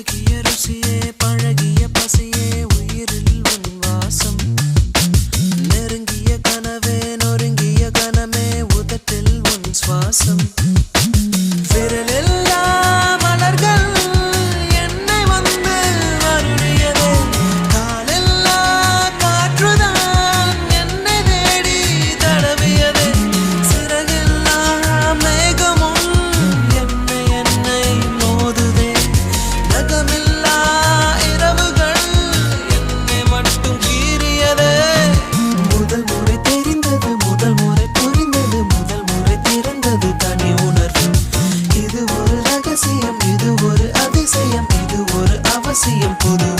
உருகிய ருசியே பழகிய பசியே உயிரில் உன் வாசம் நெருங்கிய கனவே நொறுங்கிய கனமே உதட்டில் உன் சுவாசம் விரலில்லா மலர்கள் என்னை வந்து வருடியதே காலில்லா காற்றுதான் என்னை தேடி தடவியதே சிறகில்லா மேகமும் என்னை மோதுதே நகமில்லா இரவுகள் என்னை மட்டும் கீறியதே முதல் முறை தெரிந்தது முதல் முறை புரிந்தது முதல் முறை திறந்தது தனி உணர்வு இது ஒரு ரகசியம் இது ஒரு அதிசயம் இது ஒரு அவசியம் புது